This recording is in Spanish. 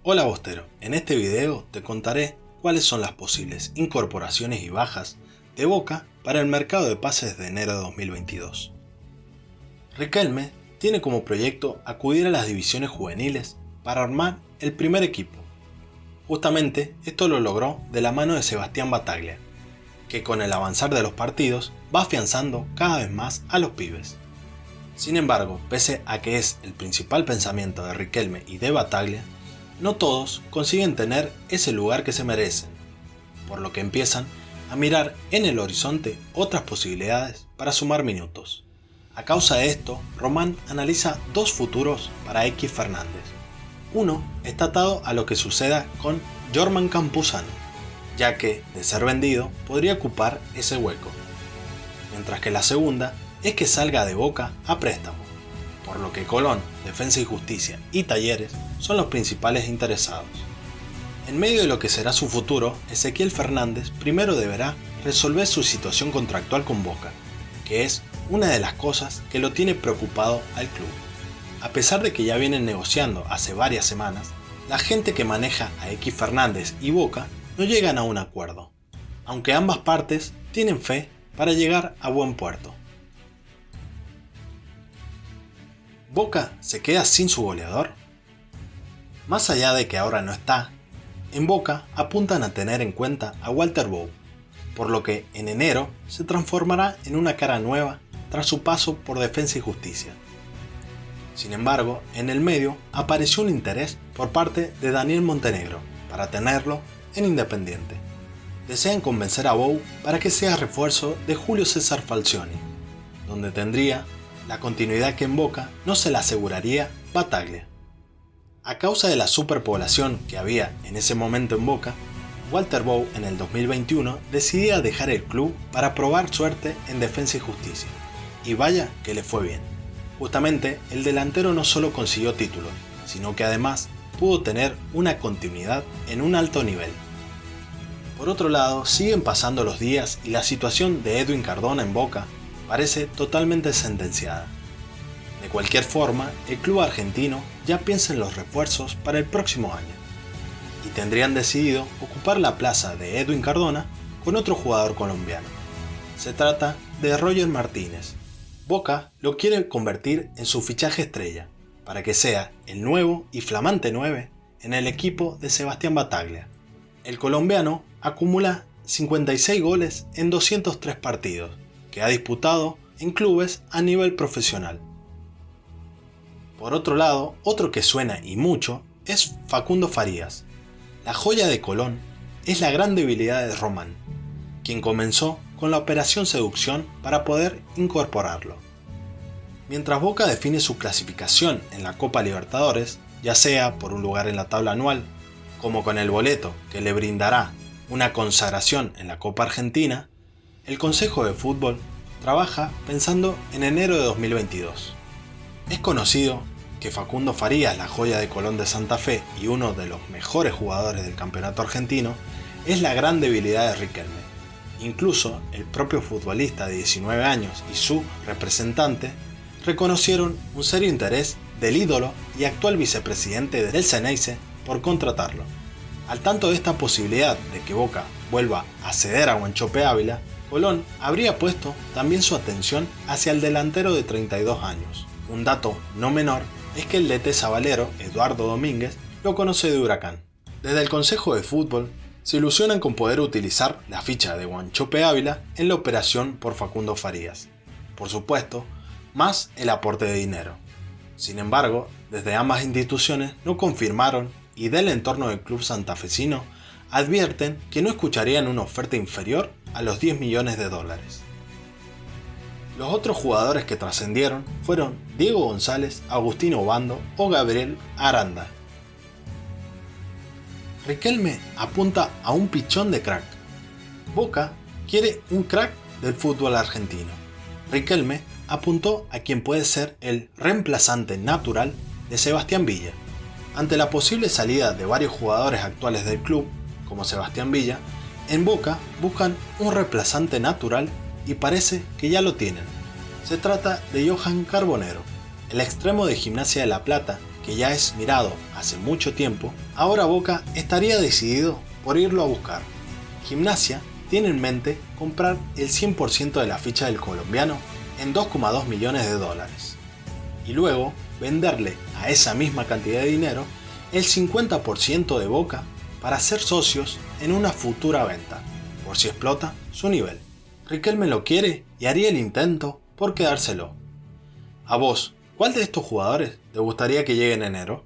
Hola Bostero, en este video te contaré cuáles son las posibles incorporaciones y bajas de Boca para el mercado de pases de enero de 2022. Riquelme tiene como proyecto acudir a las divisiones juveniles para armar el primer equipo. Justamente esto lo logró de la mano de Sebastián Battaglia, que con el avanzar de los partidos va afianzando cada vez más a los pibes. Sin embargo, pese a que es el principal pensamiento de Riquelme y de Battaglia, no todos consiguen tener ese lugar que se merecen, por lo que empiezan a mirar en el horizonte otras posibilidades para sumar minutos. A causa de esto, Román analiza dos futuros para X Fernández. Uno está atado a lo que suceda con Jorman Campuzano, ya que, de ser vendido, podría ocupar ese hueco, mientras que la segunda es que salga de Boca a préstamo, por lo que Colón, Defensa y Justicia y Talleres son los principales interesados. En medio de lo que será su futuro, Ezequiel Fernández primero deberá resolver su situación contractual con Boca, que es una de las cosas que lo tiene preocupado al club. A pesar de que ya vienen negociando hace varias semanas, la gente que maneja a X Fernández y Boca no llegan a un acuerdo, aunque ambas partes tienen fe para llegar a buen puerto. ¿Boca se queda sin su goleador? Más allá de que ahora no está, en Boca apuntan a tener en cuenta a Walter Bou, por lo que en enero se transformará en una cara nueva tras su paso por Defensa y Justicia. Sin embargo, en el medio apareció un interés por parte de Daniel Montenegro para tenerlo en Independiente. Desean convencer a Bou para que sea refuerzo de Julio César Falcioni, donde tendría la continuidad que en Boca no se la aseguraría Battaglia. A causa de la superpoblación que había en ese momento en Boca, Walter Bou en el 2021 decidía dejar el club para probar suerte en Defensa y Justicia, y vaya que le fue bien. Justamente el delantero no solo consiguió títulos, sino que además pudo tener una continuidad en un alto nivel. Por otro lado, siguen pasando los días y la situación de Edwin Cardona en Boca parece totalmente sentenciada. De cualquier forma, el club argentino ya piensa en los refuerzos para el próximo año, y tendrían decidido ocupar la plaza de Edwin Cardona con otro jugador colombiano. Se trata de Roger Martínez. Boca lo quiere convertir en su fichaje estrella, para que sea el nuevo y flamante 9 en el equipo de Sebastián Battaglia. El colombiano acumula 56 goles en 203 partidos, que ha disputado en clubes a nivel profesional. Por otro lado, otro que suena y mucho es Facundo Farías. La joya de Colón es la gran debilidad de Román, quien comenzó con la operación seducción para poder incorporarlo. Mientras Boca define su clasificación en la Copa Libertadores, ya sea por un lugar en la tabla anual, como con el boleto que le brindará una consagración en la Copa Argentina, el Consejo de Fútbol trabaja pensando en enero de 2022. Es conocido que Facundo Farías, la joya de Colón de Santa Fe y uno de los mejores jugadores del campeonato argentino, es la gran debilidad de Riquelme. Incluso el propio futbolista de 19 años y su representante reconocieron un serio interés del ídolo y actual vicepresidente del Xeneize por contratarlo. Al tanto de esta posibilidad de que Boca vuelva a ceder a Wanchope Ávila, Colón habría puesto también su atención hacia el delantero de 32 años. Un dato no menor es que el DT sabalero, Eduardo Domínguez, lo conoce de Huracán. Desde el Consejo de Fútbol se ilusionan con poder utilizar la ficha de Wanchope Ávila en la operación por Facundo Farías. Por supuesto, más el aporte de dinero. Sin embargo, desde ambas instituciones no confirmaron y del entorno del club santafesino advierten que no escucharían una oferta inferior a los 10 millones de dólares. Los otros jugadores que trascendieron fueron Diego González, Agustín Obando o Gabriel Aranda. Riquelme apunta a un pichón de crack. Boca quiere un crack del fútbol argentino. Riquelme apuntó a quien puede ser el reemplazante natural de Sebastián Villa. Ante la posible salida de varios jugadores actuales del club, como Sebastián Villa, en Boca buscan un reemplazante natural y parece que ya lo tienen. Se trata de Johan Carbonero, el extremo de Gimnasia de La Plata, que ya es mirado hace mucho tiempo, ahora Boca estaría decidido por irlo a buscar. Gimnasia tiene en mente comprar el 100% de la ficha del colombiano en 2,2 millones de dólares y luego venderle a esa misma cantidad de dinero el 50% de Boca para ser socios en una futura venta, por si explota su nivel. Riquelme lo quiere y haría el intento por quedárselo. A vos, ¿cuál de estos jugadores te gustaría que llegue en enero?